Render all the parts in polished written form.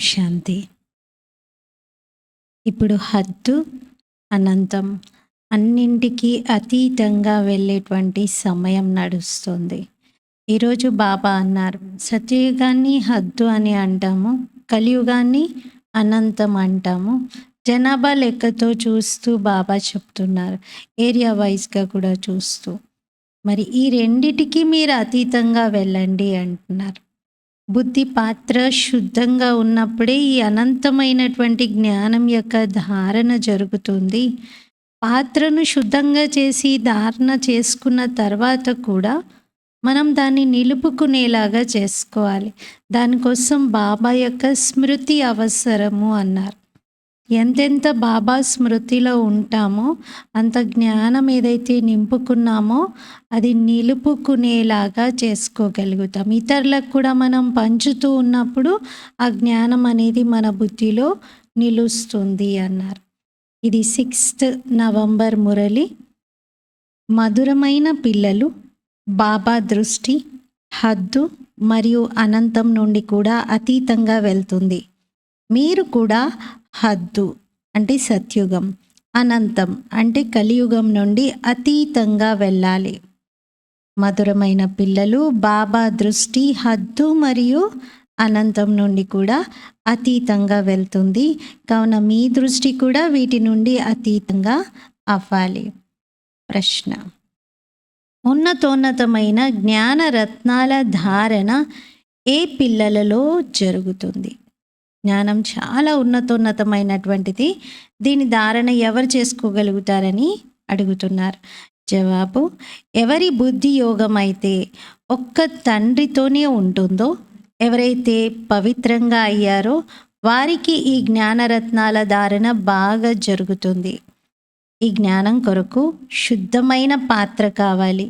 శాంతి. ఇప్పుడు హద్దు, అనంతం అన్నింటికీ అతీతంగా వెళ్ళేటువంటి సమయం నడుస్తుంది. ఈరోజు బాబా అన్నారు, సత్యయుగాన్ని హద్దు అని అంటాము, కలియుగాన్ని అనంతం అంటాము. జనాభా లెక్కతో చూస్తూ బాబా చెప్తున్నారు, ఏరియా వైజ్గా కూడా చూస్తూ. మరి ఈ రెండిటికి మీరు అతీతంగా వెళ్ళండి అంటున్నారు. బుద్ధి పాత్ర శుద్ధంగా ఉన్నప్పుడే ఈ అనంతమైనటువంటి జ్ఞానం యొక్క ధారణ జరుగుతుంది. పాత్రను శుద్ధంగా చేసి ధారణ చేసుకున్న తర్వాత కూడా మనం దాన్ని నిలుపుకునేలాగా చేసుకోవాలి. దానికోసం బాబా యొక్క స్మృతి అవసరము అన్నారు. ఎంతెంత బాబా స్మృతిలో ఉంటామో అంత జ్ఞానం ఏదైతే నింపుకున్నామో అది నిలుపుకునేలాగా చేసుకోగలుగుతాం. ఇతరులకు కూడా మనం పంచుతూ ఉన్నప్పుడు ఆ జ్ఞానం అనేది మన బుద్ధిలో నిలుస్తుంది అన్నారు. ఇది 6th నవంబర్ మురళి. మధురమైన పిల్లలు, బాబా దృష్టి హద్దు మరియు అనంతం నుండి కూడా అతీతంగా వెళ్తుంది. మీరు కూడా హద్దు అంటే సత్యుగం, అనంతం అంటే కలియుగం నుండి అతీతంగా వెళ్ళాలి. మధురమైన పిల్లలు, బాబా దృష్టి హద్దు మరియు అనంతం నుండి కూడా అతీతంగా వెళ్తుంది. కావున మీ దృష్టి కూడా వీటి నుండి అతీతంగా అవ్వాలి. ప్రశ్న: ఉన్నతోన్నతమైన జ్ఞాన రత్నాల ధారణ ఏ పిల్లలలో జరుగుతుంది? జ్ఞానం చాలా ఉన్నతోన్నతమైనటువంటిది. దీని ధారణ ఎవరు చేసుకోగలుగుతారని అడుగుతున్నారు. జవాబు: ఎవరి బుద్ధి యోగం అయితే ఒక్క తండ్రితోనే ఉంటుందో, ఎవరైతే పవిత్రంగా అయ్యారో వారికి ఈ జ్ఞానరత్నాల ధారణ బాగా జరుగుతుంది. ఈ జ్ఞానం కొరకు శుద్ధమైన పాత్ర కావాలి.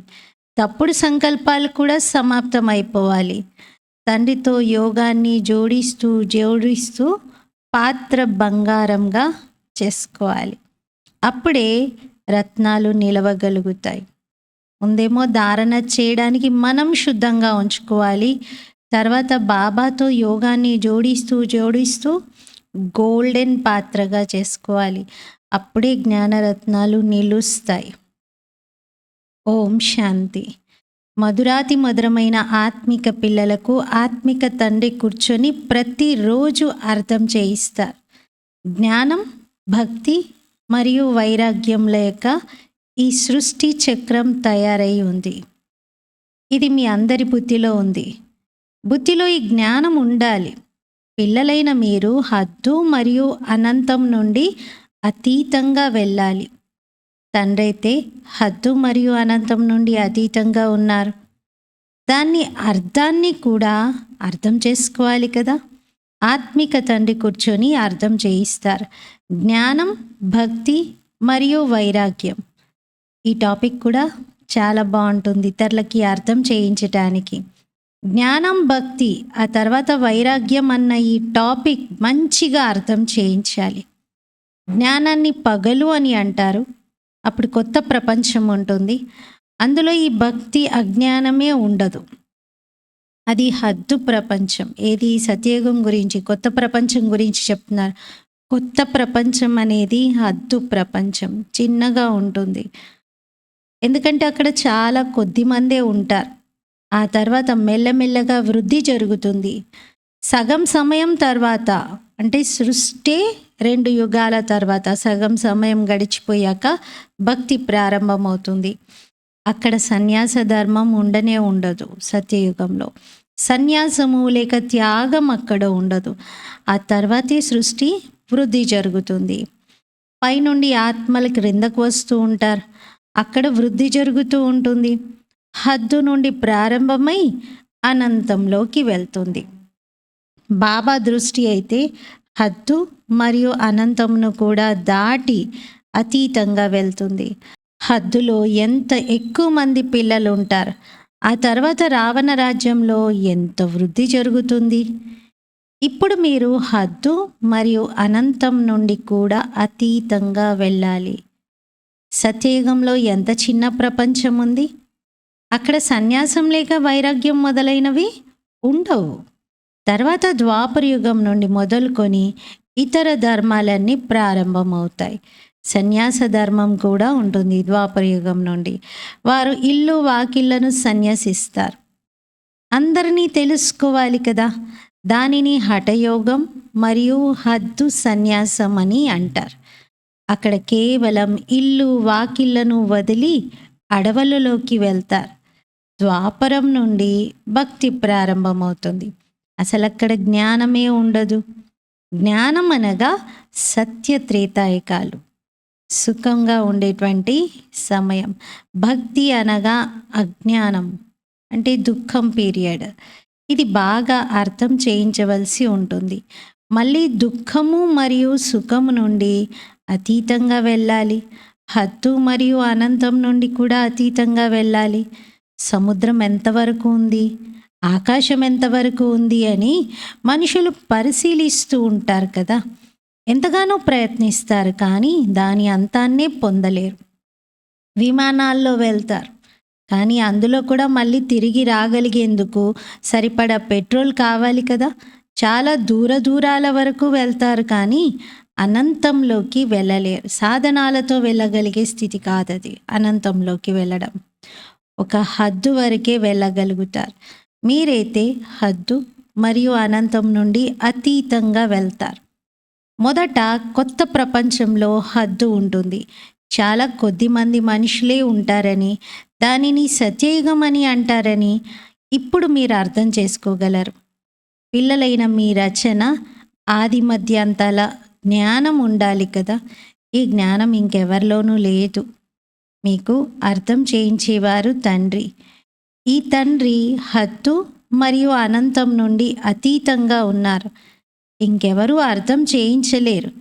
తప్పుడు సంకల్పాలు కూడా సమాప్తమైపోవాలి. తండ్రితో యోగాన్ని జోడిస్తూ పాత్ర బంగారంగా చేసుకోవాలి. అప్పుడే రత్నాలు నిలవగలుగుతాయి. ముందేమో ధారణ చేయడానికి మనం శుద్ధంగా ఉంచుకోవాలి. తర్వాత బాబాతో యోగాన్ని జోడిస్తూ గోల్డెన్ పాత్రగా చేసుకోవాలి. అప్పుడే జ్ఞానరత్నాలు నిలుస్తాయి. ఓం శాంతి. మధురాతి మధురమైన ఆత్మిక పిల్లలకు ఆత్మిక తండ్రి కూర్చొని ప్రతిరోజు అర్థం చేయిస్తారు. జ్ఞానం, భక్తి మరియు వైరాగ్యంల యొక్క ఈ సృష్టి చక్రం తయారై ఉంది. ఇది మీ అందరి బుద్ధిలో ఉంది. బుద్ధిలో ఈ జ్ఞానం ఉండాలి. పిల్లలైన మీరు హద్దు మరియు అనంతం నుండి అతీతంగా వెళ్ళాలి. తండ్రి అయితే హద్దు మరియు అనంతం నుండి అతీతంగా ఉన్నారు. దాన్ని అర్థాన్ని కూడా అర్థం చేసుకోవాలి కదా. ఆత్మిక తండ్రి కూర్చొని అర్థం చేయిస్తారు. జ్ఞానం, భక్తి మరియు వైరాగ్యం. ఈ టాపిక్ కూడా చాలా బాగుంటుంది ఇతరులకి అర్థం చేయించటానికి. జ్ఞానం, భక్తి, ఆ తర్వాత వైరాగ్యం అన్న ఈ టాపిక్ మంచిగా అర్థం చేయించాలి. జ్ఞానాన్ని పగలు అని అంటారు. అప్పుడు కొత్త ప్రపంచం ఉంటుంది. అందులో ఈ భక్తి అజ్ఞానమే ఉండదు. అది హద్దు ప్రపంచం. ఏది? సత్యయుగం గురించి, కొత్త ప్రపంచం గురించి చెప్తున్నారు. కొత్త ప్రపంచం అనేది హద్దు ప్రపంచం, చిన్నగా ఉంటుంది. ఎందుకంటే అక్కడ చాలా కొద్ది మందే ఉంటారు. ఆ తర్వాత మెల్లమెల్లగా వృద్ధి జరుగుతుంది. సగం సమయం తర్వాత, అంటే సృష్టి 2 యుగాల తర్వాత సగం సమయం గడిచిపోయాక భక్తి ప్రారంభమవుతుంది. అక్కడ సన్యాస ధర్మం ఉండనే ఉండదు. సత్యయుగంలో సన్యాసము లేక త్యాగం అక్కడ ఉండదు. ఆ తర్వాతే సృష్టి వృద్ధి జరుగుతుంది. పైనుండి ఆత్మలు క్రిందకు వస్తూ ఉంటారు. అక్కడ వృద్ధి జరుగుతూ ఉంటుంది. హద్దు నుండి ప్రారంభమై అనంతంలోకి వెళ్తుంది. బాబా దృష్టి అయితే హద్దు మరియు అనంతంను కూడా దాటి అతీతంగా వెళ్తుంది. హద్దులో ఎంత ఎక్కువ మంది పిల్లలు ఉంటారు. ఆ తర్వాత రావణ రాజ్యంలో ఎంత వృద్ధి జరుగుతుంది. ఇప్పుడు మీరు హద్దు మరియు అనంతం నుండి కూడా అతీతంగా వెళ్ళాలి. సత్యయుగంలో ఎంత చిన్న ప్రపంచం ఉంది. అక్కడ సన్యాసం లేక వైరాగ్యం మొదలైనవి ఉండవు. తర్వాత ద్వాపర యుగం నుండి మొదలుకొని ఇతర ధర్మాలన్నీ ప్రారంభమవుతాయి. సన్యాస ధర్మం కూడా ఉంటుంది ద్వాపర యుగం నుండి. వారు ఇల్లు వాకిళ్లను సన్యసిస్తారు. అందరినీ తెలుసుకోవాలి కదా! దానిని హఠయోగం మరియు హద్దు సన్యాసం అని అంటారు. అక్కడ కేవలం ఇల్లు వాకిళ్లను వదిలి అడవులలోకి వెళ్తారు. ద్వాపరం నుండి భక్తి ప్రారంభమవుతుంది. అసలక్కడ జ్ఞానమే ఉండదు. జ్ఞానం అనగా సత్య త్రేతాయుగాలు, సుఖంగా ఉండేటువంటి సమయం. భక్తి అనగా అజ్ఞానం, అంటే దుఃఖం పీరియడ్. ఇది బాగా అర్థం చేయించవలసి ఉంటుంది. మళ్ళీ దుఃఖము మరియు సుఖము నుండి అతీతంగా వెళ్ళాలి. హద్దు మరియు అనంతం నుండి కూడా అతీతంగా వెళ్ళాలి. సముద్రం ఎంతవరకు ఉంది, ఆకాశం ఎంతవరకు ఉంది అని మనుషులు పరిశీలిస్తూ ఉంటారు కదా. ఎంతగానో ప్రయత్నిస్తారు, కానీ దాని అంతాన్నే పొందలేరు. విమానాల్లో వెళ్తారు, కానీ అందులో కూడా మళ్ళీ తిరిగి రాగలిగేందుకు సరిపడా పెట్రోల్ కావాలి కదా. చాలా దూరాల వరకు వెళ్తారు, కానీ అనంతంలోకి వెళ్ళలేరు. సాధనాలతో వెళ్ళగలిగే స్థితి కాదది. అనంతంలోకి వెళ్ళడం ఒక హద్దు వరకే వెళ్ళగలుగుతారు. మీరైతే హద్దు మరియు అనంతం నుండి అతీతంగా వెళ్తారు. మొదట కొత్త ప్రపంచంలో హద్దు ఉంటుంది. చాలా కొద్ది మంది మనుషులే ఉంటారని, దానిని సత్యయుగం అని అంటారని ఇప్పుడు మీరు అర్థం చేసుకోగలరు. పిల్లలైన మీ రచన ఆది మధ్యాంతాల జ్ఞానం ఉండాలి కదా. ఈ జ్ఞానం ఇంకెవరిలోనూ లేదు. మీకు అర్థం చేయించేవారు తండ్రి. ఈ తండ్రి హద్దు మరియు అనంతం నుండి అతీతంగా ఉన్నారు. ఇంకెవరూ అర్థం చేయించలేరు.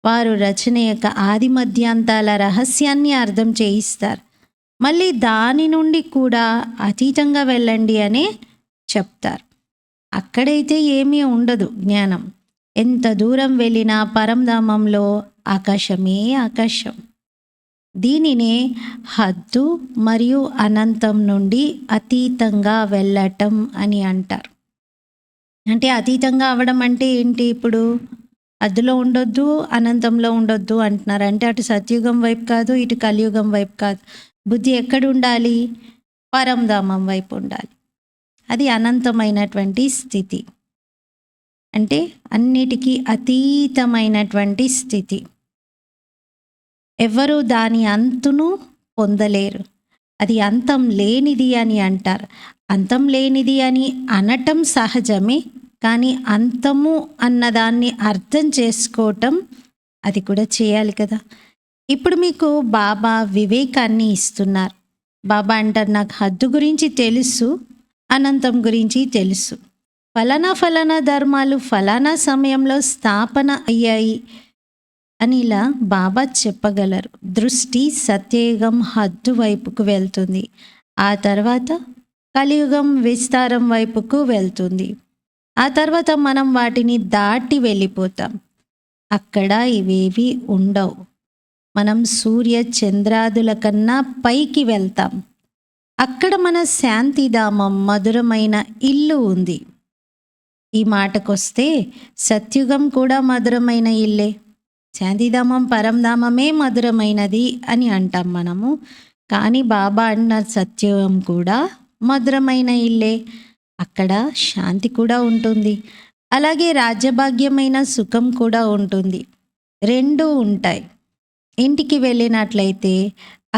వారు రచన యొక్క ఆది మధ్యాంతాల రహస్యాన్ని అర్థం చేయిస్తారు. మళ్ళీ దాని నుండి కూడా అతీతంగా వెళ్ళండి అనే చెప్తారు. అక్కడైతే ఏమీ ఉండదు జ్ఞానం. ఎంత దూరం వెళ్ళినా పరంధామంలో ఆకాశమే ఆకాశం. దీనినే హద్దు మరియు అనంతం నుండి అతీతంగా వెళ్ళటం అని అంటారు. అంటే అతీతంగా అవ్వడం అంటే ఏంటి? ఇప్పుడు హద్దులో ఉండొద్దు, అనంతంలో ఉండొద్దు అంటున్నారు. అంటే అటు సత్యుగం వైపు కాదు, ఇటు కలియుగం వైపు కాదు. బుద్ధి ఎక్కడ ఉండాలి? పరంధామం వైపు ఉండాలి. అది అనంతమైనటువంటి స్థితి, అంటే అన్నిటికీ అతీతమైనటువంటి స్థితి. ఎవరు దాని అంతును పొందలేరు. అది అంతం లేనిది అని అంటారు. అంతం లేనిది అని అనటం సహజమే, కానీ అంతము అన్నదాన్ని అర్థం చేసుకోవటం అది కూడా చేయాలి కదా. ఇప్పుడు మీకు బాబా వివేకాన్ని ఇస్తున్నారు. బాబా అంటారు, నాకు హద్దు గురించి తెలుసు, అనంతం గురించి తెలుసు. ఫలానా ధర్మాలు ఫలానా సమయంలో స్థాపన అయ్యాయి అని ఇలా బాబా చెప్పగలరు. దృష్టి సత్యయుగం హద్దు వైపుకు వెళ్తుంది. ఆ తర్వాత కలియుగం విస్తారం వైపుకు వెళ్తుంది. ఆ తర్వాత మనం వాటిని దాటి వెళ్ళిపోతాం. అక్కడ ఇవేవి ఉండవు. మనం సూర్య చంద్రాదుల కన్నా పైకి వెళ్తాం. అక్కడ మన శాంతిధామం, మధురమైన ఇల్లు ఉంది. ఈ మాటకొస్తే సత్యుగం కూడా మధురమైన ఇల్లే. శాంతిధామం, పరంధామమే మధురమైనది అని అంటాం మనము. కానీ బాబా అన్న సత్యుగం కూడా మధురమైన ఇల్లే. అక్కడ శాంతి కూడా ఉంటుంది. అలాగే రాజ్యభాగ్యమైన సుఖం కూడా ఉంటుంది. రెండూ ఉంటాయి. ఇంటికి వెళ్ళినట్లయితే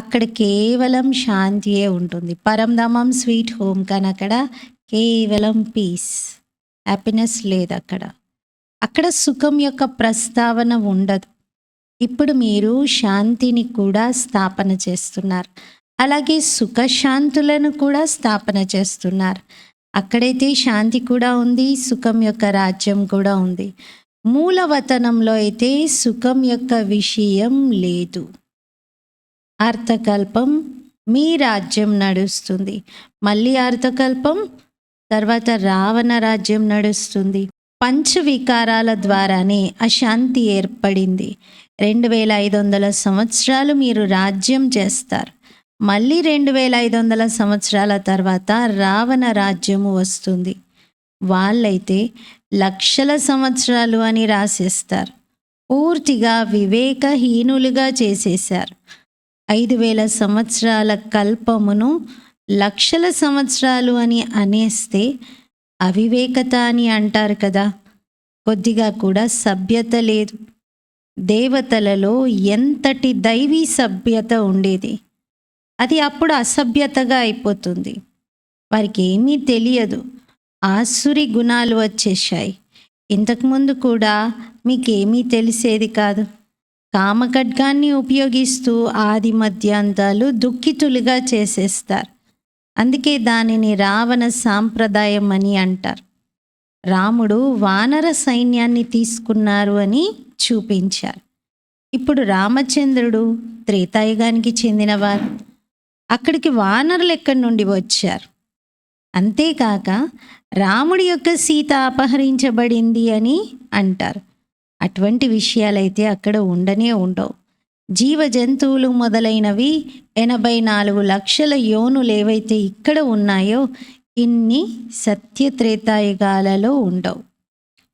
అక్కడ కేవలం శాంతియే ఉంటుంది. పరంధామం స్వీట్ హోమ్, కానీ అక్కడ కేవలం పీస్, హ్యాపీనెస్ లేదు. అక్కడ సుఖం యొక్క ప్రస్తావన ఉండదు. ఇప్పుడు మీరు శాంతిని కూడా స్థాపన చేస్తున్నారు. అలాగే సుఖశాంతులను కూడా స్థాపన చేస్తున్నారు. అక్కడైతే శాంతి కూడా ఉంది, సుఖం యొక్క రాజ్యం కూడా ఉంది. మూలవతనంలో అయితే సుఖం యొక్క విషయం లేదు. అర్థకల్పం మీ రాజ్యం నడుస్తుంది. మళ్ళీ అర్థకల్పం తర్వాత రావణ రాజ్యం నడుస్తుంది. పంచవికారాల ద్వారానే అశాంతి ఏర్పడింది. 2500 సంవత్సరాలు మీరు రాజ్యం చేస్తారు. మళ్ళీ 2500 సంవత్సరాల తర్వాత రావణ రాజ్యము వస్తుంది. వాళ్ళైతే లక్షల సంవత్సరాలు అని రాసేస్తారు. పూర్తిగా వివేకహీనులుగా చేసేశారు. 5,000 సంవత్సరాల కల్పమును లక్షల సంవత్సరాలు అని అనేస్తే అవివేకత అని అంటారు కదా. కొద్దిగా కూడా సభ్యత లేదు. దేవతలలో ఎంతటి దైవీ సభ్యత ఉండేది, అది అప్పుడు అసభ్యతగా అయిపోతుంది. వారికి ఏమీ తెలియదు, ఆసురి గుణాలు వచ్చేసాయి. ఇంతకుముందు కూడా మీకేమీ తెలిసేది కాదు. కామఖడ్గాన్ని ఉపయోగిస్తూ ఆది మధ్యాంతాలు దుఃఖితులుగా చేసేస్తారు. అందుకే దానిని రావణ సాంప్రదాయం అని అంటారు. రాముడు వానర సైన్యాన్ని తీసుకున్నారు అని చూపించారు. ఇప్పుడు రామచంద్రుడు త్రేతాయుగానికి చెందినవారు. అక్కడికి వానరులు ఎక్కడి నుండి వచ్చారు? అంతేకాక రాముడి యొక్క సీత అపహరించబడింది అని అంటారు. అటువంటి విషయాలైతే అక్కడ ఉండనే ఉండవు. జీవ జంతువులు మొదలైనవి 84 లక్షల యోనులు ఏవైతే ఇక్కడ ఉన్నాయో ఇన్ని సత్యత్రేతాయుగాలలో ఉండవు.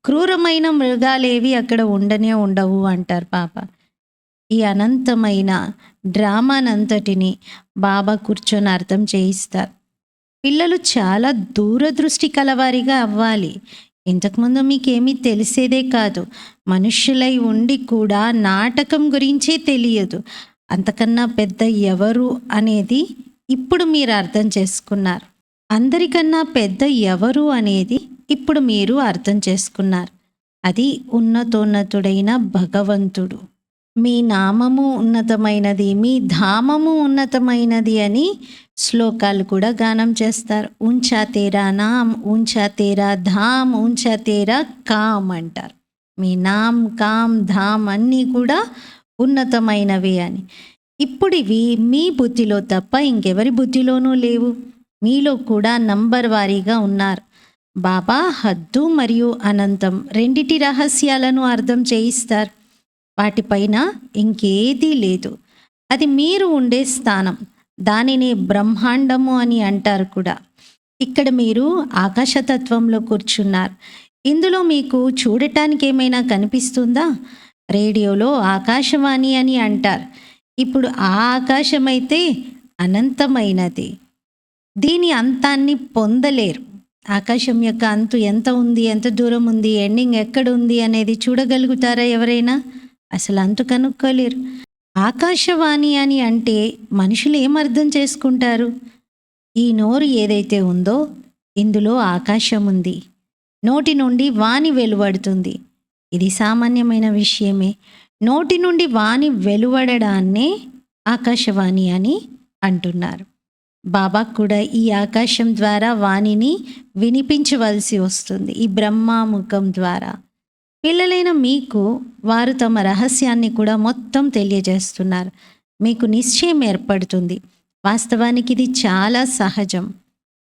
క్రూరమైన మృగాలేవి అక్కడ ఉండనే ఉండవు అంటారు పాప. ఈ అనంతమైన డ్రామానంతటిని బాబా కూర్చొని అర్థం చేయిస్తారు. పిల్లలు చాలా దూరదృష్టి కలవారిగా అవ్వాలి. ఇంతకుముందు మీకేమీ తెలిసేదే కాదు. మనుష్యులై ఉండి కూడా నాటకం గురించే తెలియదు. అంతకన్నా పెద్ద ఎవరు అనేది ఇప్పుడు మీరు అర్థం చేసుకున్నారు. అందరికన్నా పెద్ద ఎవరు అనేది ఇప్పుడు మీరు అర్థం చేసుకున్నారు. అది ఉన్నతోన్నతుడైన భగవంతుడు. మీ నామము ఉన్నతమైనది, మీ ధామము ఉన్నతమైనది అని శ్లోకాలు కూడా గానం చేస్తారు. ఊంచా తేరా నామ్, ఊంచా తేరా ధామ్, ఊంచా తేరా కామ్ అంటారు. మీ నామ్, కామ్, ధామ్ అన్నీ కూడా ఉన్నతమైనవి అని. ఇప్పుడు ఇవి మీ బుద్ధిలో తప్ప ఇంకెవరి బుద్ధిలోనూ లేవు. మీలో కూడా నంబర్ వారీగా ఉన్నారు. బాబా హద్దు మరియు అనంతం రెండిటి రహస్యాలను అర్థం చేయిస్తారు. వాటిపైన ఇంకేదీ లేదు. అది మీరు ఉండే స్థానం. దానిని బ్రహ్మాండము అని అంటారు కూడా. ఇక్కడ మీరు ఆకాశతత్వంలో కూర్చున్నారు. ఇందులో మీకు చూడటానికి ఏమైనా కనిపిస్తుందా? రేడియోలో ఆకాశవాణి అని అంటారు. ఇప్పుడు ఆ ఆకాశమైతే అనంతమైనది. దీని అంతాన్ని పొందలేరు. ఆకాశం యొక్క అంతు ఎంత ఉంది, ఎంత దూరం ఉంది, ఎండింగ్ ఎక్కడ ఉంది అనేది చూడగలుగుతారా ఎవరైనా? అసలు అంతు కనుక్కోలేరు. ఆకాశవాణి అని అంటే మనుషులు ఏం అర్థం చేసుకుంటారు? ఈ నోరు ఏదైతే ఉందో ఇందులో ఆకాశం ఉంది. నోటి నుండి వాణి వెలువడుతుంది. ఇది సామాన్యమైన విషయమే. నోటి నుండి వాణి వెలువడడాన్నే ఆకాశవాణి అని అంటున్నారు. బాబా కూడా ఈ ఆకాశం ద్వారా వాణిని వినిపించవలసి వస్తుంది, ఈ బ్రహ్మాముఖం ద్వారా. పిల్లలైన మీకు వారు తమ రహస్యాన్ని కూడా మొత్తం తెలియజేస్తున్నారు. మీకు నిశ్చయం ఏర్పడుతుంది. వాస్తవానికి ఇది చాలా సహజం.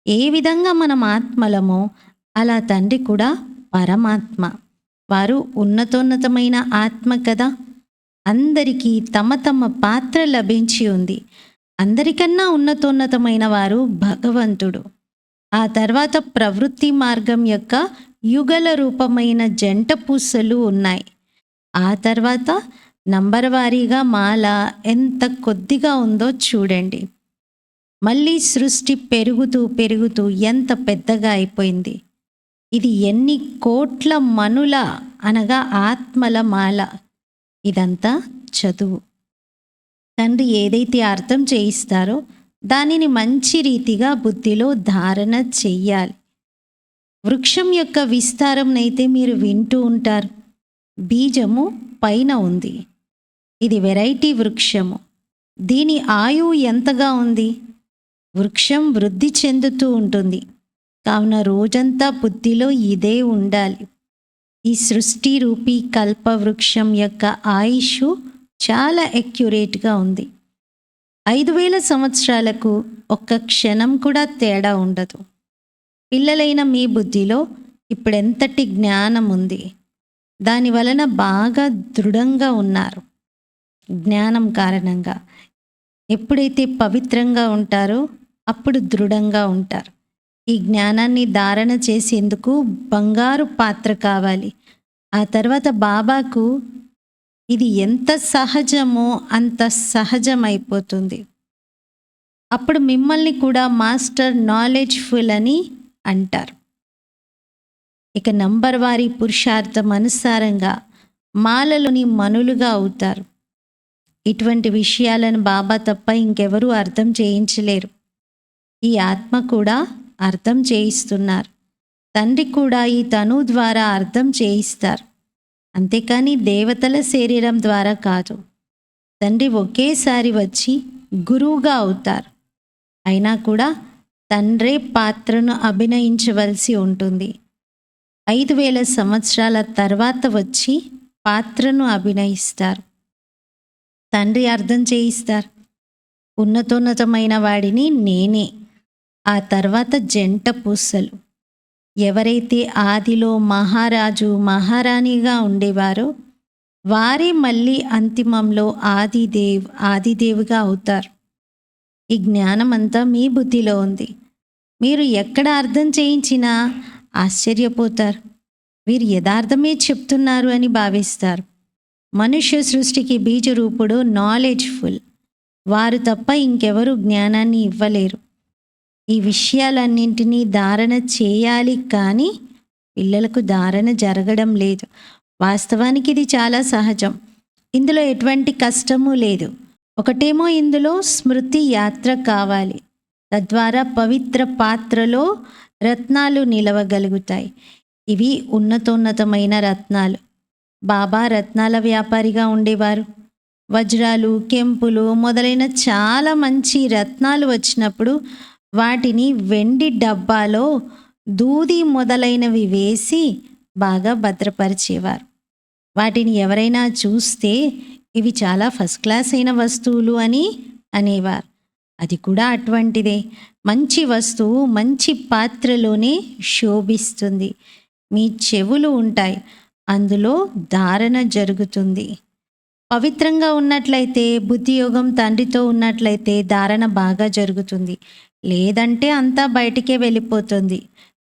ఏ విధంగా మనం ఆత్మలమో అలా తండ్రి కూడా పరమాత్మ. వారు ఉన్నతోన్నతమైన ఆత్మ కదా. అందరికీ తమ తమ పాత్ర లభించి ఉంది. అందరికన్నా ఉన్నతోన్నతమైన వారు భగవంతుడు. ఆ తర్వాత ప్రవృత్తి మార్గం యొక్క యుగల రూపమైన జంట పూసలు ఉన్నాయి. ఆ తర్వాత నంబర్ వారీగా మాల ఎంత కొద్దిగా ఉందో చూడండి. మళ్ళీ సృష్టి పెరుగుతూ పెరుగుతూ ఎంత పెద్దగా అయిపోయింది. ఇది ఎన్ని కోట్ల మనుల అనగా ఆత్మల మాల. ఇదంతా చదువు. తండ్రి ఏదైతే అర్థం చేయిస్తారో దానిని మంచి రీతిగా బుద్ధిలో ధారణ చెయ్యాలి. వృక్షం యొక్క విస్తారంనైతే మీరు వింటూ ఉంటారు. బీజము పైన ఉంది. ఇది వెరైటీ వృక్షము. దీని ఆయువు ఎంతగా ఉంది? వృక్షం వృద్ధి చెందుతూ ఉంటుంది. కావున రోజంతా బుద్ధిలో ఇదే ఉండాలి. ఈ సృష్టి రూపీ కల్ప వృక్షం యొక్క ఆయుష్ చాలా అక్యురేట్గా ఉంది. 5,000 సంవత్సరాలకు ఒక్క క్షణం కూడా తేడా ఉండదు. పిల్లలైన మీ బుద్ధిలో ఇప్పుడెంతటి జ్ఞానం ఉంది. దాని వలన బాగా దృఢంగా ఉన్నారు. జ్ఞానం కారణంగా ఎప్పుడైతే పవిత్రంగా ఉంటారో అప్పుడు దృఢంగా ఉంటారు. ఈ జ్ఞానాన్ని ధారణ చేసేందుకు బంగారు పాత్ర కావాలి. ఆ తర్వాత బాబాకు ఇది ఎంత సహజమో అంత సహజమైపోతుంది. అప్పుడు మిమ్మల్ని కూడా మాస్టర్ నాలెడ్జ్‌ఫుల్ అని అంటారు. ఇక నంబర్ వారి పురుషార్థం అనుసారంగా మాలలోని మనులుగా అవుతారు. ఇటువంటి విషయాలను బాబా తప్ప ఇంకెవరూ అర్థం చేయించలేరు. ఈ ఆత్మ కూడా అర్థం చేయిస్తున్నారు. తండ్రి కూడా ఈ తను ద్వారా అర్థం చేయిస్తారు. అంతేకాని దేవతల శరీరం ద్వారా కాదు. తండ్రి ఒకేసారి వచ్చి గురువుగా అవుతారు. అయినా కూడా తండ్రే పాత్రను అభినయించవలసి ఉంటుంది. 5000 సంవత్సరాల తర్వాత వచ్చి పాత్రను అభినయిస్తారు. తండ్రి అర్థం చేయిస్తారు. ఉన్నతోన్నతమైన వాడిని నేనే. ఆ తర్వాత జంట పూసలు. ఎవరైతే ఆదిలో మహారాజు మహారాణిగా ఉండేవారో వారే మళ్ళీ అంతిమంలో ఆదిదేవుగా అవుతారు. ఈ జ్ఞానమంతా మీ బుద్ధిలో ఉంది. మీరు ఎక్కడ అర్థం చేయించినా ఆశ్చర్యపోతారు. వీరు యథార్థమే చెప్తున్నారు అని భావిస్తారు. మనుష్య సృష్టికి బీజరూపుడు నాలెడ్జ్‌ఫుల్. వారు తప్ప ఇంకెవరు జ్ఞానాన్ని ఇవ్వలేరు. ఈ విషయాలన్నింటినీ ధారణ చేయాలి, కానీ పిల్లలకు ధారణ జరగడం లేదు. వాస్తవానికి ఇది చాలా సహజం. ఇందులో ఎటువంటి కష్టము లేదు. ఒకటేమో ఇందులో స్మృతి యాత్ర కావాలి. తద్వారా పవిత్ర పాత్రలో రత్నాలు నిలవగలుగుతాయి. ఇవి ఉన్నతోన్నతమైన రత్నాలు. బాబా రత్నాల వ్యాపారిగా ఉండేవారు. వజ్రాలు, కెంపులు మొదలైన చాలా మంచి రత్నాలు వచ్చినప్పుడు వాటిని వెండి డబ్బాలో దూది మొదలైనవి వేసి బాగా భద్రపరిచేవారు. వాటిని ఎవరైనా చూస్తే ఇవి చాలా ఫస్ట్ క్లాస్ అయిన వస్తువులు అని అనేవారు. అది కూడా అటువంటిదే. మంచి వస్తువు మంచి పాత్రలోనే శోభిస్తుంది. మీ చెవులు ఉంటాయి, అందులో ధారణ జరుగుతుంది. పవిత్రంగా ఉన్నట్లయితే, బుద్ధియోగం తండ్రితో ఉన్నట్లయితే ధారణ బాగా జరుగుతుంది. లేదంటే అంతా బయటికే వెళ్ళిపోతుంది.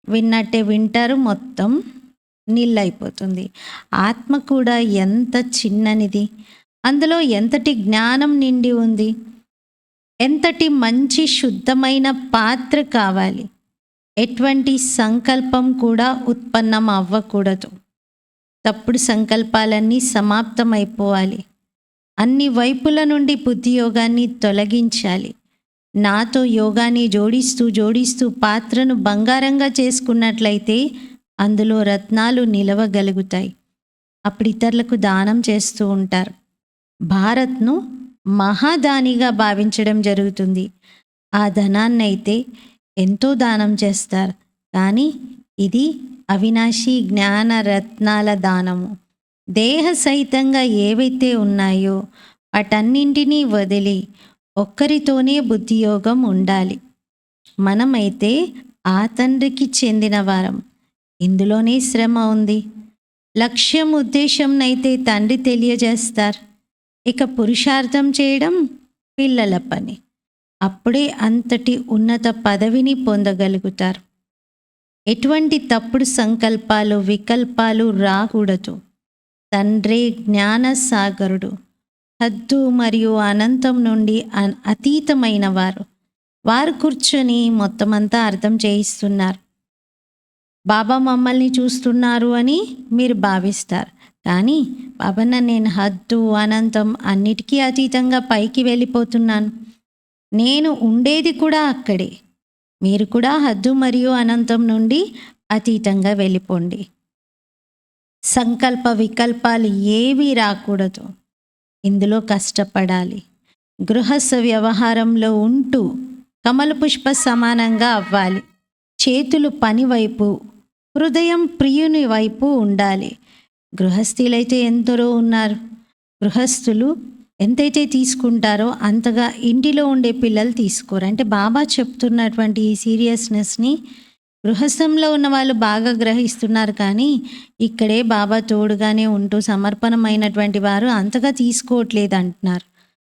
విన్నట్టే వింటారు, మొత్తం నీళ్ళైపోతుంది. ఆత్మ కూడా ఎంత చిన్ననిది, అందులో ఎంతటి జ్ఞానం నిండి ఉంది. ఎంతటి మంచి శుద్ధమైన పాత్ర కావాలి. ఎటువంటి సంకల్పం కూడా ఉత్పన్నం అవ్వకూడదు. తప్పుడు సంకల్పాలన్నీ సమాప్తమైపోవాలి. అన్ని వైపుల నుండి బుద్ధియోగాన్ని తొలగించాలి. నాతో యోగాన్ని జోడిస్తూ పాత్రను బంగారంగా చేసుకున్నట్లయితే అందులో రత్నాలు నిలవగలుగుతాయి. అప్పుడు ఇతరులకు దానం చేస్తూ ఉంటారు. భారత్ను మహాదానిగా భావించడం జరుగుతుంది. ఆ ధనాన్నైతే ఎంతో దానం చేస్తారు. కానీ ఇది అవినాశి జ్ఞాన రత్నాల దానము. దేహ సహితంగా ఏవైతే ఉన్నాయో వాటన్నింటినీ వదిలి ఒక్కరితోనే బుద్ధియోగం ఉండాలి. మనమైతే ఆ తండ్రికి చెందిన వారం. ఇందులోనే శ్రమ ఉంది. లక్ష్యం ఉద్దేశంనైతే తండ్రి తెలియజేస్తారు. ఇక పురుషార్థం చేయడం పిల్లల పని. అప్పుడే అంతటి ఉన్నత పదవిని పొందగలుగుతారు. ఎటువంటి తప్పుడు సంకల్పాలు, వికల్పాలు రాకూడదు. తండ్రే జ్ఞాన సాగరుడు. హద్దు మరియు అనంతం నుండి అతీతమైన వారు. వారు కూర్చొని మొత్తమంతా అర్థం చేయిస్తున్నారు. బాబా మమ్మల్ని చూస్తున్నారు అని మీరు భావిస్తారు. కానీ బాబన్న, నేను హద్దు అనంతం అన్నిటికీ అతీతంగా పైకి వెళ్ళిపోతున్నాను. నేను ఉండేది కూడా అక్కడే. మీరు కూడా హద్దు మరియు అనంతం నుండి అతీతంగా వెళ్ళిపోండి. సంకల్ప వికల్పాలు ఏవీ రాకూడదు. ఇందులో కష్టపడాలి. గృహస్థ వ్యవహారంలో ఉంటూ కమల పుష్ప సమానంగా అవ్వాలి. చేతులు పని వైపు, హృదయం ప్రియుని వైపు ఉండాలి. గృహస్థులైతే ఎందరో ఉన్నారు. గృహస్థులు ఎంతైతే తీసుకుంటారో అంతగా ఇంటిలో ఉండే పిల్లలు తీసుకోరు. అంటే బాబా చెప్తున్నటువంటి ఈ సీరియస్నెస్ని గృహస్థంలో ఉన్న వాళ్ళు బాగా గ్రహిస్తున్నారు. కానీ ఇక్కడే బాబా తోడుగానే ఉంటూ సమర్పణమైనటువంటి వారు అంతగా తీసుకోవట్లేదు అంటున్నారు.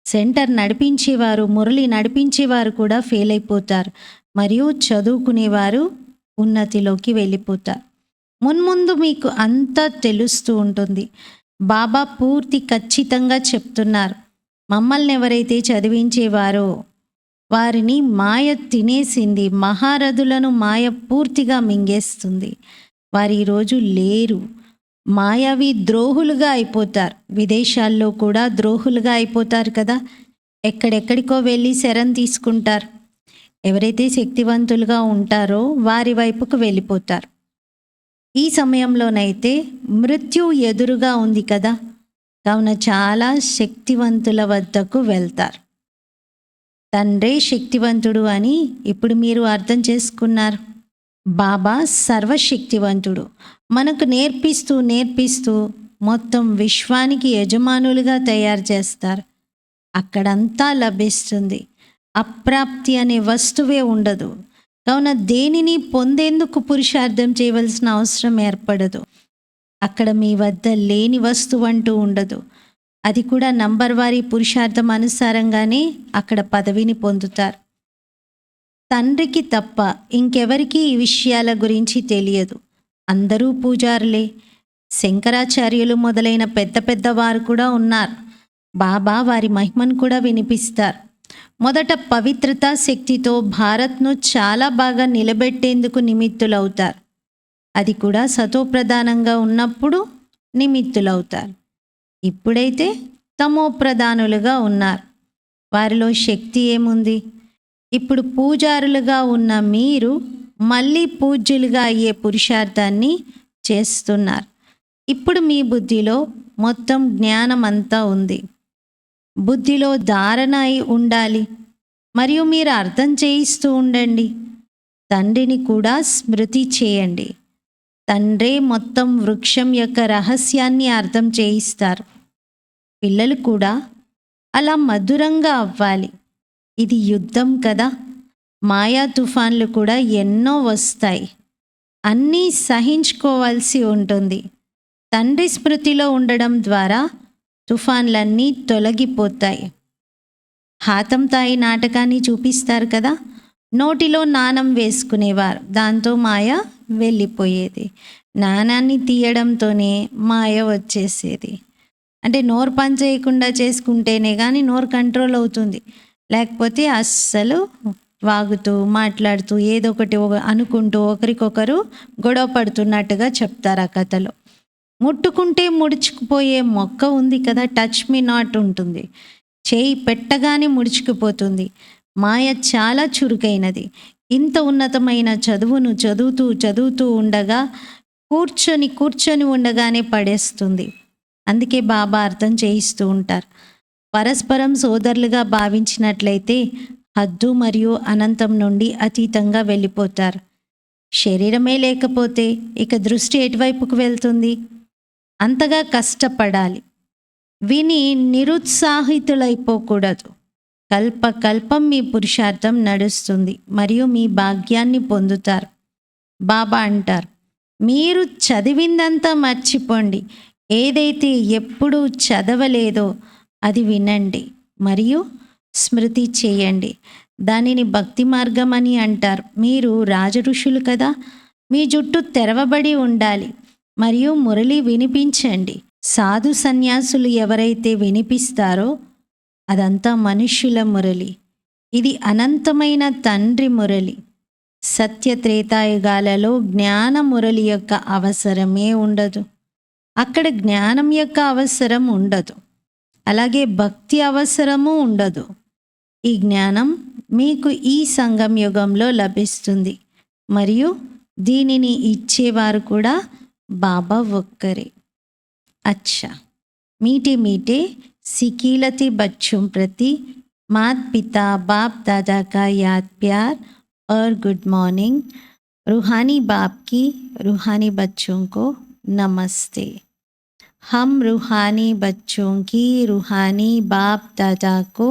సెంటర్ నడిపించేవారు, మురళి నడిపించేవారు కూడా ఫెయిల్ అయిపోతారు. మరియు చదువుకునేవారు ఉన్నతిలోకి వెళ్ళిపోతారు. మున్ముందు మీకు అంతా తెలుస్తూ ఉంటుంది. బాబా పూర్తి ఖచ్చితంగా చెప్తున్నారు, మమ్మల్ని ఎవరైతే చదివించేవారో వారిని మాయ తినేసింది, మహారథులను మాయ పూర్తిగా మింగేస్తుంది. వారు ఈరోజు లేరు, మాయావి ద్రోహులుగా అయిపోతారు. విదేశాల్లో కూడా ద్రోహులుగా అయిపోతారు కదా, ఎక్కడెక్కడికో వెళ్ళి శరణ్ తీసుకుంటారు. ఎవరైతే శక్తివంతులుగా ఉంటారో వారి వైపుకు వెళ్ళిపోతారు. ఈ సమయంలోనైతే మృత్యు ఎదురుగా ఉంది కదా, కావున చాలా శక్తివంతుల వద్దకు వెళ్తారు. తండ్రే శక్తివంతుడు అని ఇప్పుడు మీరు అర్థం చేసుకున్నారు. బాబా సర్వశక్తివంతుడు. మనకు నేర్పిస్తూ మొత్తం విశ్వానికి యజమానులుగా తయారు చేస్తారు. అక్కడంతా లభిస్తుంది. అప్రాప్తి అనే వస్తువే ఉండదు. కావున దేనిని పొందేందుకు పురుషార్థం చేయవలసిన అవసరం ఏర్పడదు. అక్కడ మీ వద్ద లేని వస్తువు అంటూ ఉండదు. అది కూడా నంబర్ వారి పురుషార్థం అనుసారంగానే అక్కడ పదవిని పొందుతారు. తండ్రికి తప్ప ఇంకెవరికి ఈ విషయాల గురించి తెలియదు. అందరూ పూజారులే. శంకరాచార్యులు మొదలైన పెద్ద పెద్ద వారు కూడా ఉన్నారు. బాబా వారి మహిమను కూడా వినిపిస్తారు. మొదట పవిత్రతా శక్తితో భారత్ను చాలా బాగా నిలబెట్టేందుకు నిమిత్తులవుతారు. అది కూడా సతోప్రధానంగా ఉన్నప్పుడు నిమిత్తులవుతారు. ఇప్పుడైతే తమో ప్రధానులుగా ఉన్నారు. వారిలో శక్తి ఏముంది? ఇప్పుడు పూజారులుగా ఉన్న మీరు మళ్ళీ పూజ్యులుగా అయ్యే పురుషార్థాన్ని చేస్తున్నారు. ఇప్పుడు మీ బుద్ధిలో మొత్తం జ్ఞానం అంతా ఉంది. బుద్ధిలో ధారణ అయి ఉండాలి. మరియు మీరు అర్థం చేయిస్తూ ఉండండి. తండ్రిని కూడా స్మృతి చేయండి. తండ్రే మొత్తం వృక్షం యొక్క రహస్యాన్ని అర్థం చేయిస్తారు. పిల్లలు కూడా అలా మధురంగా అవ్వాలి. ఇది యుద్ధం కదా. మాయా తుఫాన్లు కూడా ఎన్నో వస్తాయి. అన్నీ సహించుకోవాల్సి ఉంటుంది. తండ్రి స్మృతిలో ఉండడం ద్వారా తుఫాన్లన్నీ తొలగిపోతాయి. హాతం తాయి నాటకాన్ని చూపిస్తారు కదా. నోటిలో నాణం వేసుకునేవారు, దాంతో మాయ వెళ్ళిపోయేది. నాణాన్ని తీయడంతోనే మాయ వచ్చేసేది. అంటే నోరు పని చేయకుండా చేసుకుంటేనే కానీ నోరు కంట్రోల్ అవుతుంది. లేకపోతే అస్సలు వాగుతూ మాట్లాడుతూ ఏదో ఒకటి అనుకుంటూ ఒకరికొకరు గొడవ పడుతున్నట్టుగా చెప్తారు ఆ కథలో. ముట్టుకుంటే ముడుచుకుపోయే మొక్క ఉంది కదా, టచ్ మీ నాట్ ఉంటుంది. చేయి పెట్టగానే ముడుచుకుపోతుంది. మాయ చాలా చురుకైనది. ఇంత ఉన్నతమైన చదువును చదువుతూ ఉండగా కూర్చొని ఉండగానే పడేస్తుంది. అందుకే బాబా అర్థం చేయిస్తూ ఉంటారు. పరస్పరం సోదరులుగా భావించినట్లయితే హద్దు మరియు అనంతం నుండి అతీతంగా వెళ్ళిపోతారు. శరీరమే లేకపోతే ఇక దృష్టి ఎటువైపుకు వెళ్తుంది? అంతగా కష్టపడాలి. విని నిరుత్సాహితులైపోకూడదు. కల్పకల్పం మీ పురుషార్థం నడుస్తుంది మరియు మీ భాగ్యాన్ని పొందుతారు. బాబా అంటారు, మీరు చదివిందంతా మర్చిపోండి. ఏదైతే ఎప్పుడూ చదవలేదో అది వినండి మరియు స్మృతి చేయండి. దానిని భక్తి మార్గం అని అంటారు. మీరు రాజఋషులు కదా, మీ జుట్టు తెరవబడి ఉండాలి మరియు మురళి వినిపించండి. సాధు సన్యాసులు ఎవరైతే వినిపిస్తారో అదంతా మనుష్యుల మురళి. ఇది అనంతమైన తండ్రి మురళి. సత్యత్రేతాయుగాలలో జ్ఞాన మురళి యొక్క అవసరమే ఉండదు. అక్కడ జ్ఞానం యొక్క అవసరం ఉండదు. అలాగే భక్తి అవసరము ఉండదు. ఈ జ్ఞానం మీకు ఈ సంగం యుగంలో లభిస్తుంది మరియు దీనిని ఇచ్చేవారు కూడా బాబా ఒక్కరే. अच्छा, मीठे मीठे सिकीलती बच्चों प्रति माता पिता बाप दादा का याद प्यार और गुड मॉर्निंग. रूहानी बाप की रूहानी बच्चों को नमस्ते. हम रूहानी बच्चों की रूहानी बाप दादा को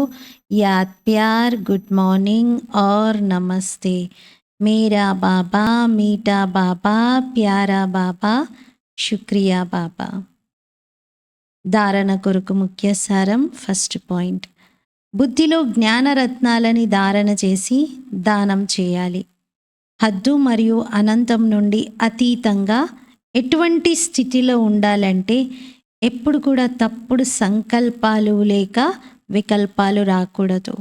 याद प्यार, गुड मॉर्निंग और नमस्ते. मेरा बाबा, मीठा बाबा, प्यारा बाबा, शुक्रिया बाबा. ధారణ కొరకు ముఖ్య సారం. ఫస్ట్ పాయింట్, బుద్ధిలో జ్ఞానరత్నాలని ధారణ చేసి దానం చేయాలి. హద్దు మరియు అనంతం నుండి అతీతంగా ఎటువంటి స్థితిలో ఉండాలంటే ఎప్పుడు కూడా తప్పుడు సంకల్పాలు లేక వికల్పాలు రాకూడదు.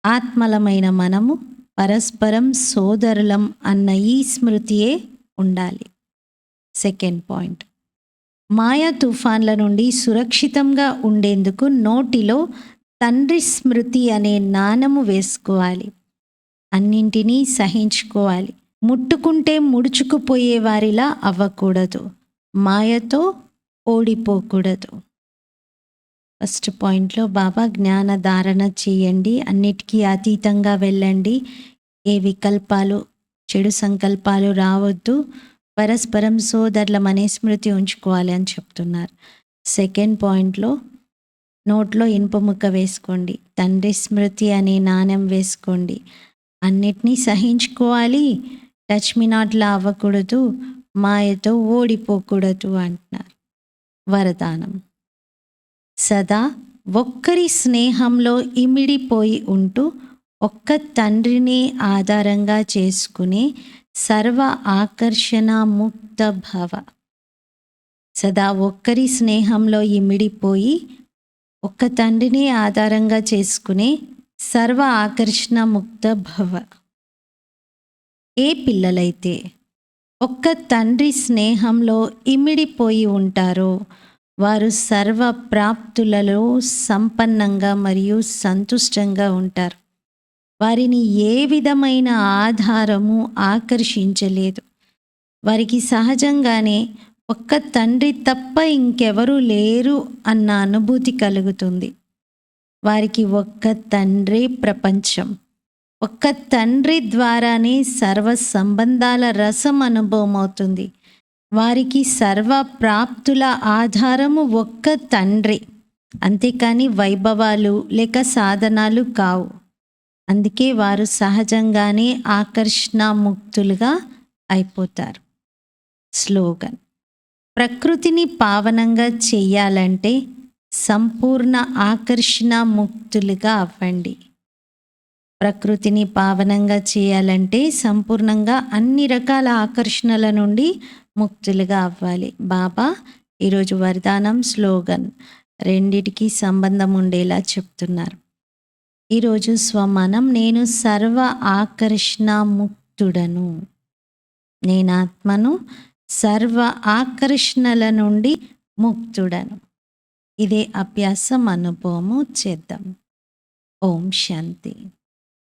ఆత్మలమైన మనము పరస్పరం సోదరులం అన్న ఈ స్మృతియే ఉండాలి. సెకండ్ పాయింట్, మాయా తుఫాన్ల నుండి సురక్షితంగా ఉండేందుకు నోటిలో తండ్రి స్మృతి అనే నాణెము వేసుకోవాలి. అన్నింటినీ సహించుకోవాలి. ముట్టుకుంటే ముడుచుకుపోయే వారిలా అవ్వకూడదు. మాయతో ఓడిపోకూడదు. ఫస్ట్ పాయింట్లో బాబా జ్ఞాన ధారణ చేయండి, అన్నిటికీ అతీతంగా వెళ్ళండి, ఏ వికల్పాలు చెడు సంకల్పాలు రావద్దు, పరస్పరం సోదరులం అనే స్మృతి ఉంచుకోవాలి అని చెప్తున్నారు. సెకండ్ పాయింట్లో నోట్లో ఇనుప ముక్క వేసుకోండి, తండ్రి స్మృతి అనే నాణెం వేసుకోండి, అన్నిటినీ సహించుకోవాలి, టచ్ మీ నాట్లా అవ్వకూడదు, మాయతో ఓడిపోకూడదు అంటున్నారు. వరదానం, సదా ఒక్కరి స్నేహంలో ఇమిడిపోయి ఉంటూ ఒక్క తండ్రిని ఆధారంగా చేసుకునే సర్వ ఆకర్షణ ముక్త భవ. సదా ఒక్కరి స్నేహంలో ఇమిడిపోయి ఒక్క తండ్రిని ఆధారంగా చేసుకునే సర్వ ఆకర్షణ ముక్త భవ. ఏ పిల్లలైతే ఒక్క తండ్రి స్నేహంలో ఇమిడిపోయి ఉంటారో వారు సర్వ ప్రాప్తులలో సంపన్నంగా మరియు సంతుష్టంగా ఉంటారు. వారిని ఏ విధమైన ఆధారము ఆకర్షించలేదు. వారికి సహజంగానే ఒక్క తండ్రి తప్ప ఇంకెవరూ లేరు అన్న అనుభూతి కలుగుతుంది. వారికి ఒక్క తండ్రే ప్రపంచం. ఒక్క తండ్రి ద్వారానే సర్వ సంబంధాల రసం అనుభవం అవుతుంది. వారికి సర్వ ప్రాప్తుల ఆధారము ఒక్క తండ్రి, అంతేకాని వైభవాలు లేక సాధనాలు కావు. అందుకే వారు సహజంగానే ఆకర్షణ ముక్తులుగా అయిపోతారు. స్లోగన్, ప్రకృతిని పావనంగా చెయ్యాలంటే సంపూర్ణ ఆకర్షణ ముక్తులుగా అవ్వండి. ప్రకృతిని పావనంగా చేయాలంటే సంపూర్ణంగా అన్ని రకాల ఆకర్షణల నుండి ముక్తులుగా అవ్వాలి. బాబా ఈరోజు వరదానం, స్లోగన్ రెండిటికి సంబంధం ఉండేలా చెప్తున్నారు. ఈరోజు స్వమనం, నేను సర్వ ఆకర్షణ ముక్తుడను, నేను ఆత్మను, సర్వ ఆకర్షణల నుండి ముక్తుడను. ఇదే అభ్యాసం అనుభవము చేద్దాం. ఓం శాంతి.